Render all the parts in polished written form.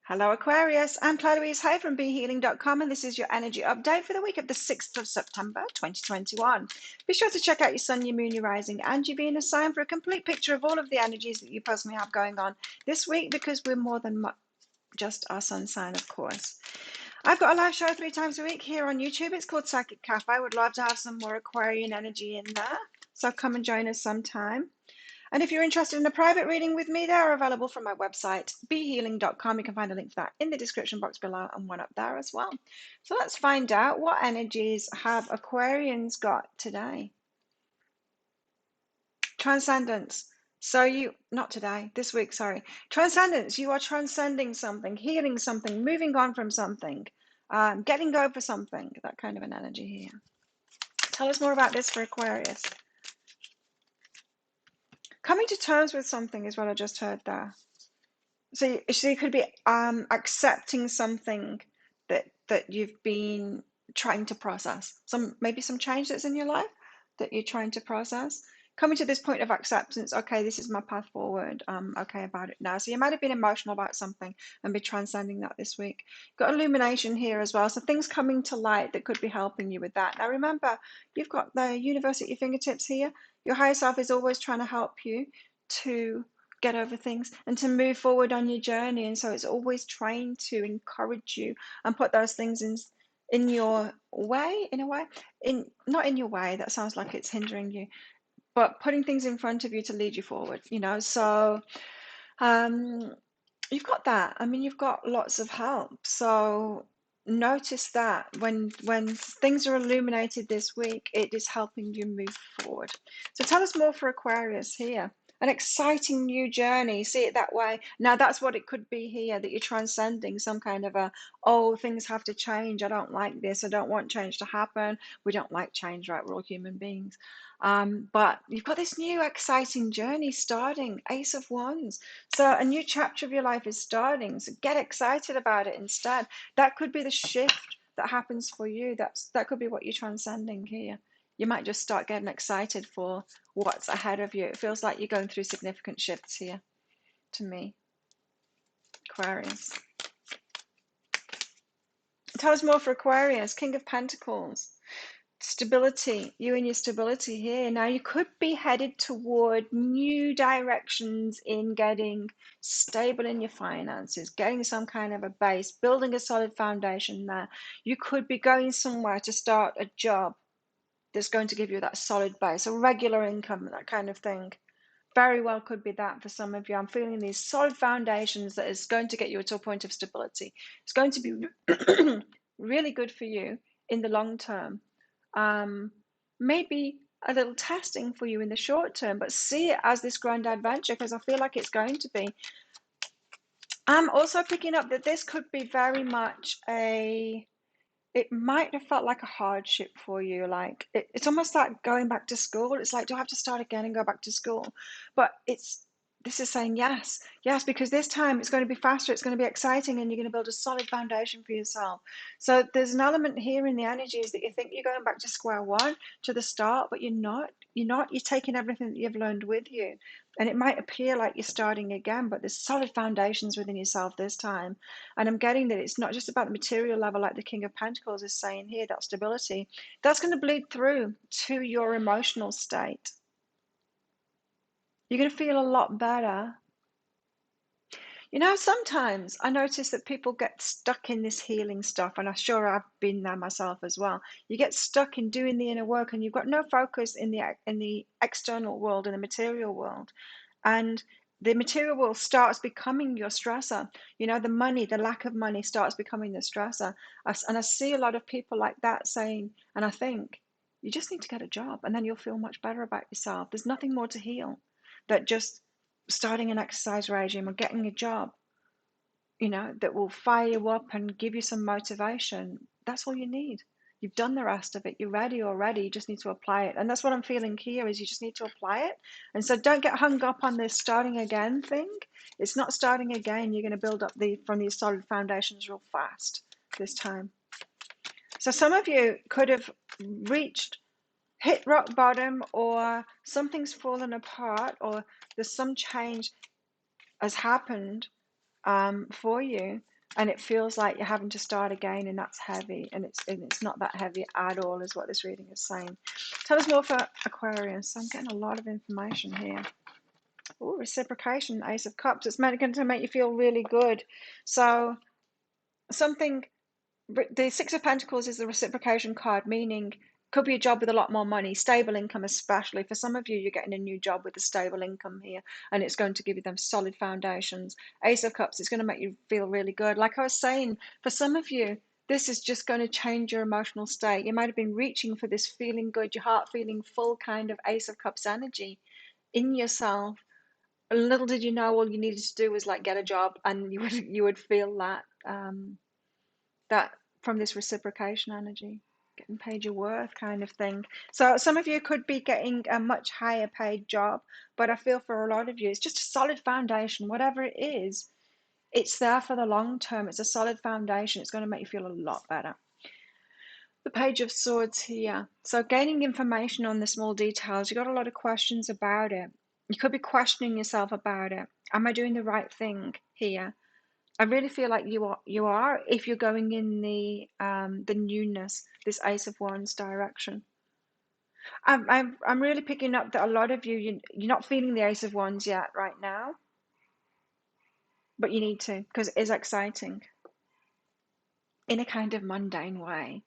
Hello, Aquarius. I'm Claire-Louise Hay from BeHealing.com, and this is your energy update for the week of the 6th of September, 2021. Be sure to check out your Sun, your Moon, your Rising, and your Venus sign for a complete picture of all of the energies that you personally have going on this week, because we're more than just our Sun sign, of course. I've got a live show 3 times a week here on YouTube. It's called Psychic Cafe. I would love to have some more Aquarian energy in there, so come and join us sometime. And if you're interested in a private reading with me, they are available from my website, behealing.com. You can find a link for that in the description box below and one up there as well. So let's find out, what energies have Aquarians got today? Transcendence. So not today, this week, sorry. Transcendence, you are transcending something, healing something, moving on from something, getting over something, that kind of an energy here. Tell us more about this for Aquarius. Coming to terms with something is what I just heard there. So you could be accepting something that you've been trying to process. Maybe some change that's in your life that you're trying to process. Coming to this point of acceptance, okay, this is my path forward. I'm okay about it now. So you might have been emotional about something and be transcending that this week. Got illumination here as well. So things coming to light that could be helping you with that. Now remember, you've got the universe at your fingertips here. Your higher self is always trying to help you to get over things and to move forward on your journey, and so it's always trying to encourage you and put those things in your way, in a way, not in your way, that sounds like it's hindering you, but putting things in front of you to lead you forward, so you've got that. I mean, you've got lots of help, so notice that when things are illuminated this week, it is helping you move forward. So tell us more for Aquarius here. An exciting new journey, see it that way. Now that's what it could be here, that you're transcending some kind of things have to change, I don't like this, I don't want change to happen. We don't like change, right? We're all human beings. But you've got this new exciting journey starting, Ace of Wands. So a new chapter of your life is starting, so get excited about it instead. That could be the shift that happens for you. That could be what you're transcending here. You might just start getting excited for what's ahead of you. It feels like you're going through significant shifts here to me, Aquarius. Tell us more for Aquarius. King of Pentacles. Stability, you and your stability here. Now you could be headed toward new directions in getting stable in your finances, getting some kind of a base, building a solid foundation there. You could be going somewhere to start a job that's going to give you that solid base, a regular income, that kind of thing. Very well could be that for some of you. I'm feeling these solid foundations that is going to get you to a point of stability. It's going to be really good for you in the long term. Maybe a little testing for you in the short term, but see it as this grand adventure, because I feel like it's going to be. I'm also picking up that this could be very much it might have felt like a hardship for you. Like it's almost like going back to school. It's like, do I have to start again and go back to school? But this is saying yes, because this time it's going to be faster, it's going to be exciting, and you're going to build a solid foundation for yourself. So there's an element here in the energies that you think you're going back to square one, to the start, but you're not. You're taking everything that you've learned with you. And it might appear like you're starting again, but there's solid foundations within yourself this time. And I'm getting that it's not just about the material level, like the King of Pentacles is saying here, that stability. That's going to bleed through to your emotional state. You're going to feel a lot better. Sometimes I notice that people get stuck in this healing stuff, and I'm sure I've been there myself as well. You get stuck in doing the inner work, and you've got no focus in the external world, in the material world. And the material world starts becoming your stressor. The lack of money starts becoming the stressor. And I see a lot of people like that saying, and I think, you just need to get a job, and then you'll feel much better about yourself. There's nothing more to heal that just starting an exercise regime or getting a job, that will fire you up and give you some motivation. That's all you need. You've done the rest of it. You're ready already. You just need to apply it. And that's what I'm feeling here, is you just need to apply it. And so don't get hung up on this starting again thing. It's not starting again. You're going to build up from these solid foundations real fast this time. So some of you could have hit rock bottom, or something's fallen apart, or there's some change has happened for you, and it feels like you're having to start again, and that's heavy, and it's not that heavy at all, is what this reading is saying. Tell us more for Aquarius. I'm getting a lot of information here. Oh, reciprocation, Ace of Cups. It's going to make you feel really good. So something, the Six of Pentacles is the reciprocation card, meaning could be a job with a lot more money, stable income, especially for some of you. You're getting a new job with a stable income here, and it's going to give you them solid foundations. Ace of Cups, it's going to make you feel really good. Like I was saying, for some of you, this is just going to change your emotional state. You might have been reaching for this feeling good, your heart feeling full kind of Ace of Cups energy in yourself. Little did you know, all you needed to do was like get a job, and you would feel that that from this reciprocation energy, getting paid your worth kind of thing. So some of you could be getting a much higher paid job, but I feel for a lot of you, it's just a solid foundation. Whatever it is, it's there for the long term. It's a solid foundation. It's going to make you feel a lot better. The Page of Swords here. So gaining information on the small details, you got a lot of questions about it. You could be questioning yourself about it. Am I doing the right thing here? I really feel like you are if you're going in the newness, this Ace of Wands direction. I'm really picking up that a lot of you're not feeling the Ace of Wands yet right now, but you need to, because it is exciting in a kind of mundane way.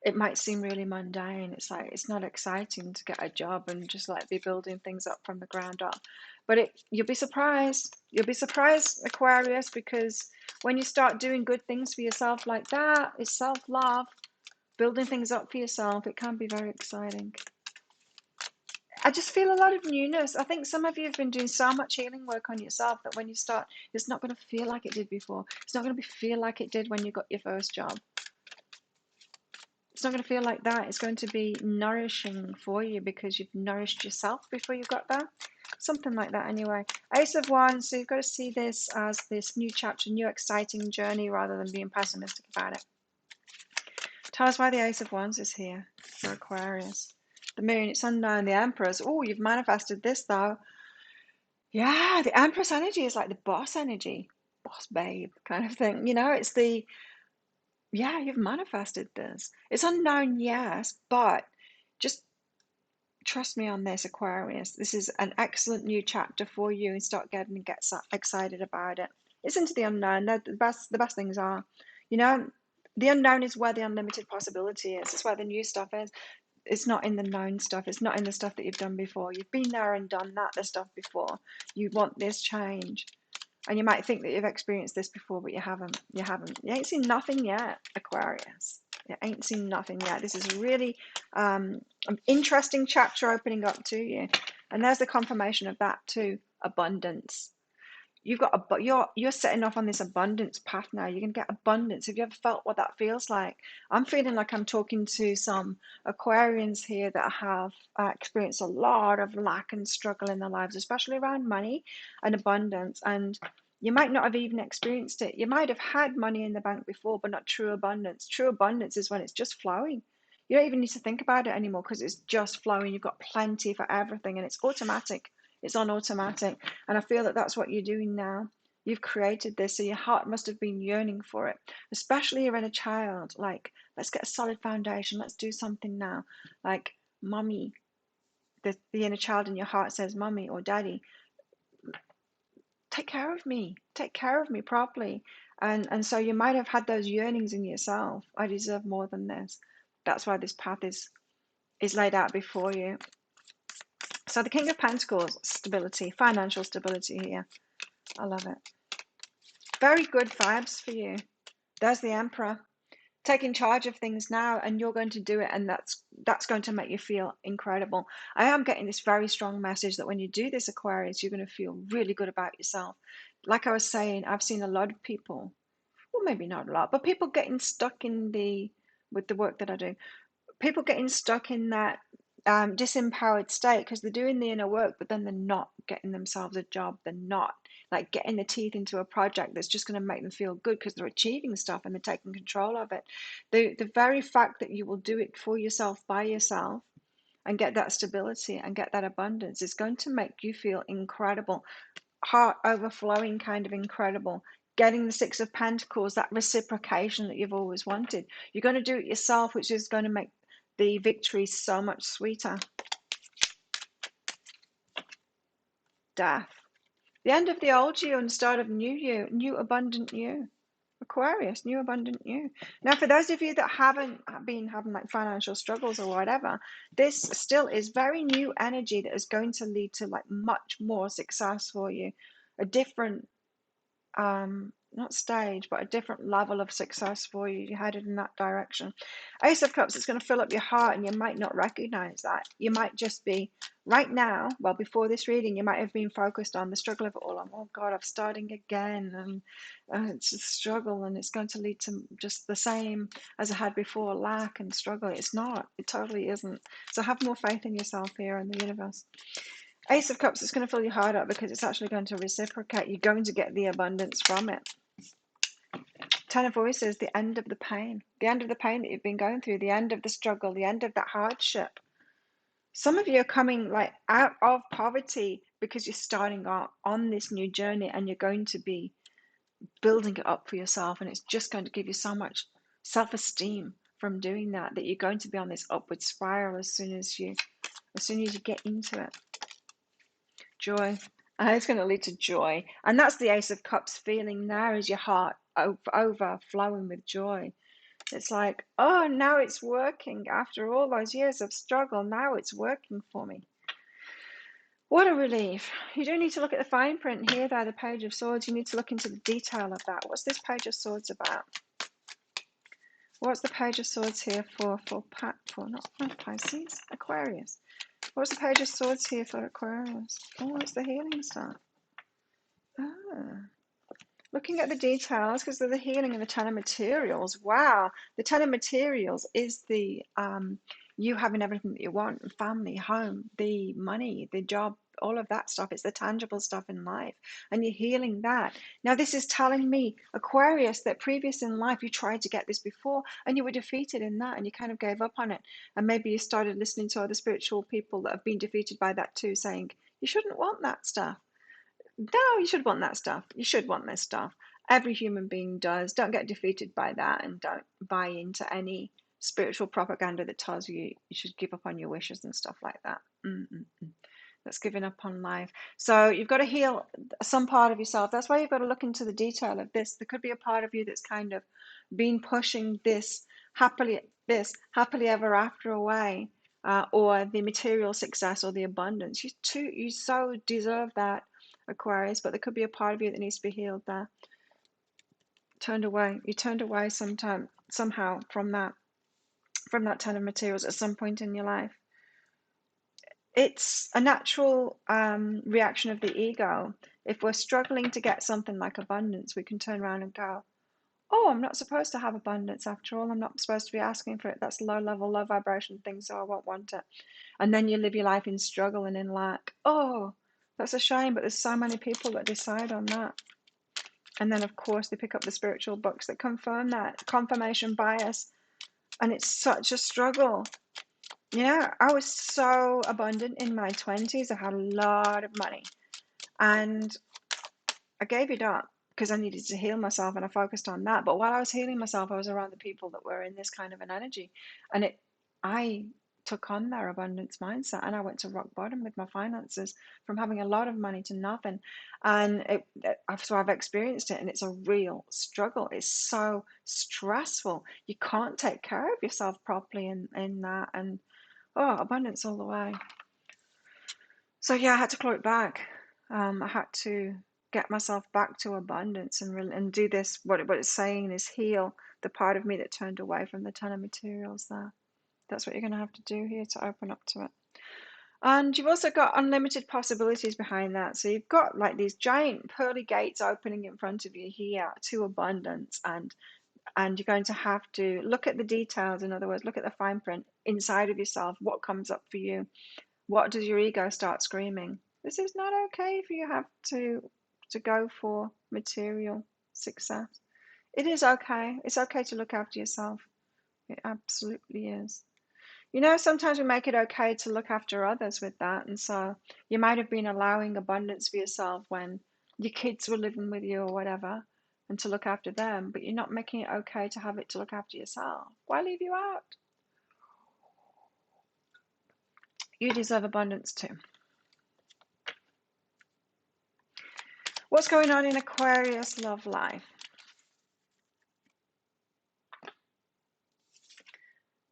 It might seem really mundane. It's like it's not exciting to get a job and just like be building things up from the ground up. But you'll be surprised. You'll be surprised, Aquarius, because when you start doing good things for yourself like that, it's self-love, building things up for yourself. It can be very exciting. I just feel a lot of newness. I think some of you have been doing so much healing work on yourself that when you start, it's not going to feel like it did before. It's not going to feel like it did when you got your first job. It's not going to feel like that. It's going to be nourishing for you because you've nourished yourself before you got there. Something like that anyway. Ace of Wands, so you've got to see this as this new chapter, new exciting journey rather than being pessimistic about it. Tell us why the Ace of Wands is here for Aquarius. The Moon, it's unknown. The Empress, oh, you've manifested this though. Yeah, the Empress energy is like the boss energy. Boss babe kind of thing. You know, it's the, yeah, you've manifested this. It's unknown, yes, but just trust me on this, Aquarius. This is an excellent new chapter for you, and start getting excited about it. It's into the unknown. The best things are, you know, the unknown is where the unlimited possibility is. It's where the new stuff is. It's not in the known stuff. It's not in the stuff that you've done before. You've been there and done that, the stuff before. You want this change. And you might think that you've experienced this before, but you haven't. You haven't. You ain't seen nothing yet, Aquarius. You ain't seen nothing yet. This is really an interesting chapter opening up to you. And there's the confirmation of that too. Abundance. You've got you're setting off on this abundance path now. You're gonna get abundance. Have you ever felt what that feels like? I'm feeling like I'm talking to some Aquarians here that have experienced a lot of lack and struggle in their lives, especially around money and abundance. And you might not have even experienced it. You might have had money in the bank before, but not true abundance. True abundance is when it's just flowing. You don't even need to think about it anymore because it's just flowing. You've got plenty for everything, and it's automatic. It's on automatic. And I feel that that's what you're doing now. You've created this, so your heart must have been yearning for it, especially you're in a child. Like, let's get a solid foundation. Let's do something now. Like, mommy, the inner child in your heart says, mommy or daddy, take care of me. Take care of me properly. And so you might have had those yearnings in yourself. I deserve more than this. That's why this path is laid out before you. So the King of Pentacles, stability, financial stability here. I love it. Very good vibes for you. There's the Emperor taking charge of things now, and you're going to do it, and that's going to make you feel incredible. I am getting this very strong message that when you do this, Aquarius, you're going to feel really good about yourself. Like I was saying, I've seen a lot of people, well, maybe not a lot, but people getting stuck with the work that I do. People getting stuck in that disempowered state because they're doing the inner work, but then they're not getting themselves a job. They're not like getting the teeth into a project that's just going to make them feel good because they're achieving stuff and they're taking control of it. The very fact that you will do it for yourself, by yourself, and get that stability and get that abundance is going to make you feel incredible, heart overflowing kind of incredible. getting the Six of Pentacles, that reciprocation that you've always wanted. You're going to do it yourself, which is going to make the victory so much sweeter. Death. The end of the old you and start of new you, new abundant you. Aquarius, new abundant you. Now, for those of you that haven't been having like financial struggles or whatever, this still is very new energy that is going to lead to like much more success for you. A different not stage, but a different level of success for you. You're headed in that direction. Ace of Cups is going to fill up your heart, and you might not recognize that. You might just be right now, well, before this reading, you might have been focused on the struggle of it all. Oh God, I'm starting again, and it's a struggle, and it's going to lead to just the same as I had before, lack and struggle. It's not. It totally isn't. So have more faith in yourself here and the universe. Ace of Cups is going to fill your heart up because it's actually going to reciprocate. You're going to get the abundance from it. Ten of Voices, the end of the pain. The end of the pain that you've been going through, the end of the struggle, the end of that hardship. Some of you are coming like out of poverty because you're starting on this new journey, and you're going to be building it up for yourself, and it's just going to give you so much self-esteem from doing that, that you're going to be on this upward spiral as soon as you get into it. Joy. It's going to lead to joy. And that's the Ace of Cups feeling there, is your heart overflowing with joy. It's like, oh, now it's working. After all those years of struggle, now it's working for me. What a relief. You do need to look at the fine print here, there, the Page of Swords. You need to look into the detail of that. What's this Page of Swords about? What's the Page of Swords here for not Pisces, Aquarius? What's the Page of Swords here for Aquarius? Oh, it's the healing stuff. Looking at the details, because of the healing and the Ten of Materials. Wow, the Ten of Materials is the you having everything that you want: family, home, the money, the job, all of that stuff. It's the tangible stuff in life, and you're healing that. Now, this is telling me, Aquarius, that previous in life you tried to get this before and you were defeated in that, and you kind of gave up on it. And maybe you started listening to other spiritual people that have been defeated by that too, saying you shouldn't want that stuff. No, you should want that stuff. You should want this stuff. Every human being does. Don't get defeated by that, and don't buy into any spiritual propaganda that tells you you should give up on your wishes and stuff like that. That's giving up on life. So you've got to heal some part of yourself. That's why you've got to look into the detail of this. There could be a part of you that's kind of been pushing this happily ever after away, or the material success or the abundance. You so deserve that, Aquarius, but there could be a part of you that needs to be healed there. Turned away. You turned away somehow from that Ten of Materials at some point in your life. It's a natural reaction of the ego. If we're struggling to get something like abundance, we can turn around and go, oh, I'm not supposed to have abundance after all. I'm not supposed to be asking for it. That's low level, low vibration thing, so I won't want it. And then you live your life in struggle and in lack. Oh, that's a shame, but there's so many people that decide on that. And then, of course, they pick up the spiritual books that confirm that. Confirmation bias. And it's such a struggle. Yeah, I was so abundant in my 20s. I had a lot of money. And I gave it up because I needed to heal myself, and I focused on that. But while I was healing myself, I was around the people that were in this kind of an energy. And I took on their abundance mindset, and I went to rock bottom with my finances, from having a lot of money to nothing. And so I've experienced it, and it's a real struggle. It's so stressful. You can't take care of yourself properly in that, and abundance all the way. So yeah, I had to claw it back. I had to get myself back to abundance and do this. What it's saying is heal the part of me that turned away from the Ten of Materials there. That's what you're going to have to do here to open up to it. And you've also got unlimited possibilities behind that. So you've got like these giant pearly gates opening in front of you here to abundance, and you're going to have to look at the details. In other words, look at the fine print inside of yourself. What comes up for you? What does your ego start screaming? This is not okay if you have to go for material success. It is okay. It's okay to look after yourself. It absolutely is. You know, sometimes we make it okay to look after others with that. And so you might have been allowing abundance for yourself when your kids were living with you or whatever. and to look after them, but you're not making it okay to have it to look after yourself. Why leave you out? You deserve abundance too. What's going on in Aquarius love life?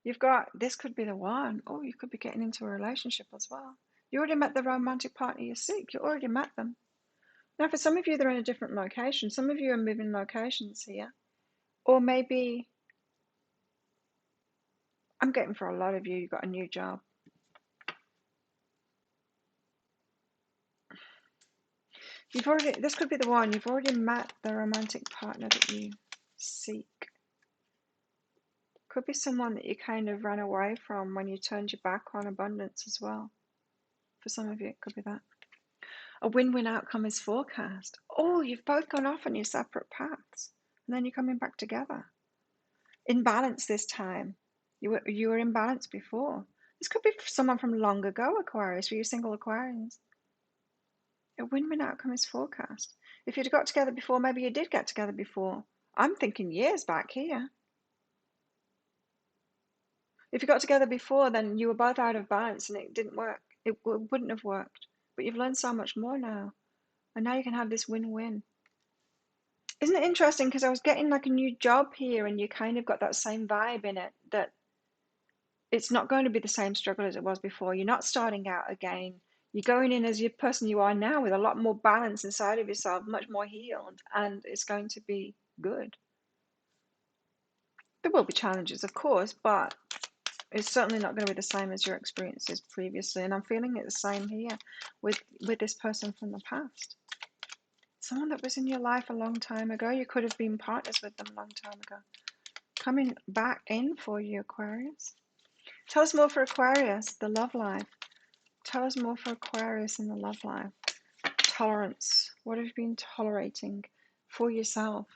You've got, this could be the one. Oh, you could be getting into a relationship as well. You already met the romantic partner you seek. You already met them. Now, for some of you, they're in a different location. Some of you are moving locations here. Or maybe, I'm getting for a lot of you, you've got a new job. You've already, this could be the one. You've already met the romantic partner that you seek. Could be someone that you kind of ran away from when you turned your back on abundance as well. For some of you, it could be that. A win-win outcome is forecast. Oh, you've both gone off on your separate paths, and then you're coming back together. In balance this time. You were in balance before. This could be someone from long ago, Aquarius, for you single Aquarians. A win-win outcome is forecast. If you'd got together before, maybe you did get together before. I'm thinking years back here. If you got together before, then you were both out of balance and it didn't work. It wouldn't have worked. But you've learned so much more now. And now you can have this win-win. Isn't it interesting? Because I was getting like a new job here and you kind of got that same vibe in it, that it's not going to be the same struggle as it was before. You're not starting out again. You're going in as your person you are now with a lot more balance inside of yourself, much more healed, and it's going to be good. There will be challenges, of course, but it's certainly not going to be the same as your experiences previously. And I'm feeling it the same here with this person from the past. Someone that was in your life a long time ago. You could have been partners with them a long time ago. Coming back in for you, Aquarius. Tell us more for Aquarius, the love life. Tell us more for Aquarius in the love life. Tolerance. What have you been tolerating for yourself?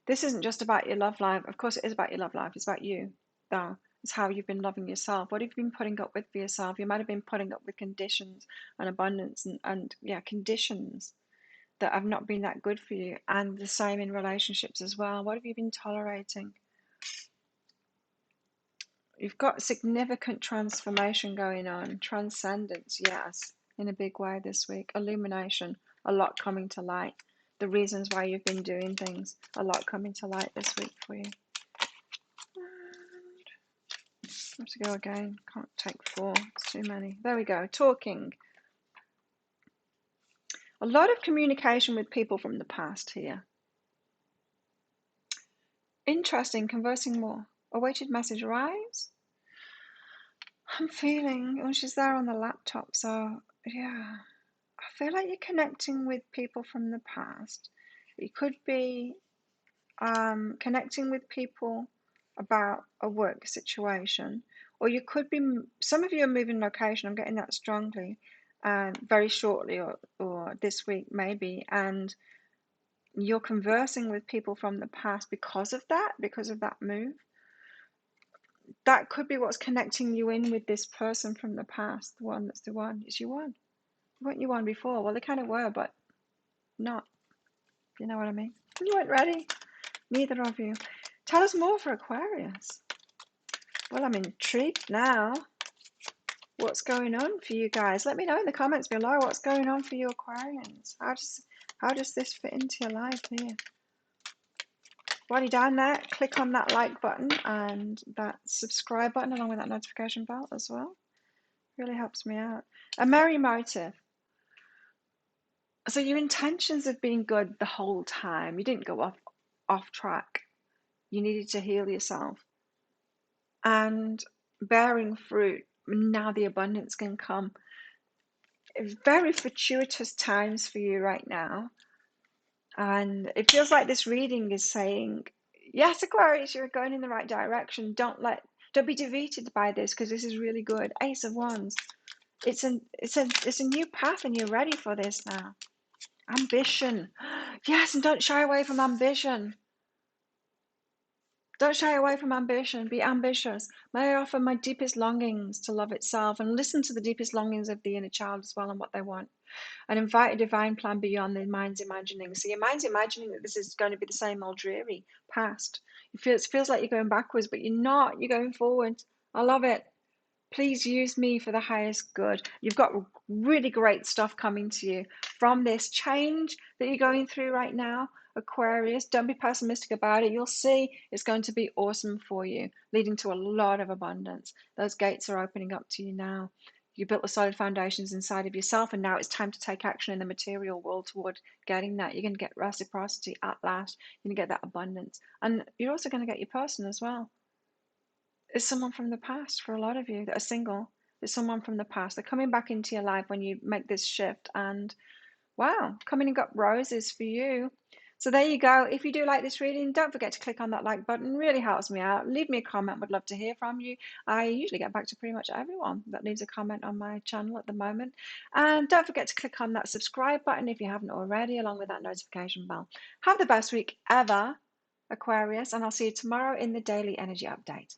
This isn't just about your love life. Of course, it is about your love life. It's about you, though. It's how you've been loving yourself. What have you been putting up with for yourself? You might have been putting up with conditions and abundance and conditions that have not been that good for you. And the same in relationships as well. What have you been tolerating? You've got significant transformation going on. Transcendence, yes, in a big way this week. Illumination, a lot coming to light. The reasons why you've been doing things, a lot coming to light this week for you. I have to go again. Can't take 4. It's too many. There we go. Talking. A lot of communication with people from the past here. Interesting. Conversing more. Awaited message arrives. I'm feeling, oh, she's there on the laptop, so yeah. I feel like you're connecting with people from the past. You could be connecting with people about a work situation, or you could be, some of you are moving location. I'm getting that strongly, very shortly, or this week maybe, and you're conversing with people from the past because of that move. That could be what's connecting you in with this person from the past, the one that's the one. It's your one. Weren't you one before? Well, they kind of were, but not. You know what I mean? You weren't ready. Neither of you. Tell us more for Aquarius. Well, I'm intrigued now. What's going on for you guys? Let me know in the comments below what's going on for you Aquarians. How does this fit into your life here? While you're down there, click on that like button and that subscribe button along with that notification bell as well. Really helps me out. A merry motive. So your intentions have been good the whole time. You didn't go off track. You needed to heal yourself. And bearing fruit, now the abundance can come. Very fortuitous times for you right now. And it feels like this reading is saying, yes, Aquarius, you're going in the right direction. Don't be defeated by this, because this is really good. Ace of Wands. It's a new path and you're ready for this now. Ambition. Yes, and don't shy away from ambition. Don't shy away from ambition. Be ambitious. May I offer my deepest longings to love itself and listen to the deepest longings of the inner child as well and what they want. And invite a divine plan beyond the mind's imagining. So your mind's imagining that this is going to be the same old dreary past. It feels like you're going backwards, but you're not. You're going forward. I love it. Please use me for the highest good. You've got really great stuff coming to you from this change that you're going through right now, Aquarius. Don't be pessimistic about it. You'll see it's going to be awesome for you, leading to a lot of abundance. Those gates are opening up to you now. You built the solid foundations inside of yourself, and now it's time to take action in the material world toward getting that. You're going to get reciprocity at last. You're going to get that abundance. And you're also going to get your person as well. It's someone from the past for a lot of you that are single. It's someone from the past. They're coming back into your life when you make this shift. And wow, coming up roses for you. So there you go. If you do like this reading, don't forget to click on that like button. It really helps me out. Leave me a comment. Would love to hear from you. I usually get back to pretty much everyone that leaves a comment on my channel at the moment. And don't forget to click on that subscribe button if you haven't already, along with that notification bell. Have the best week ever, Aquarius, and I'll see you tomorrow in the daily energy update.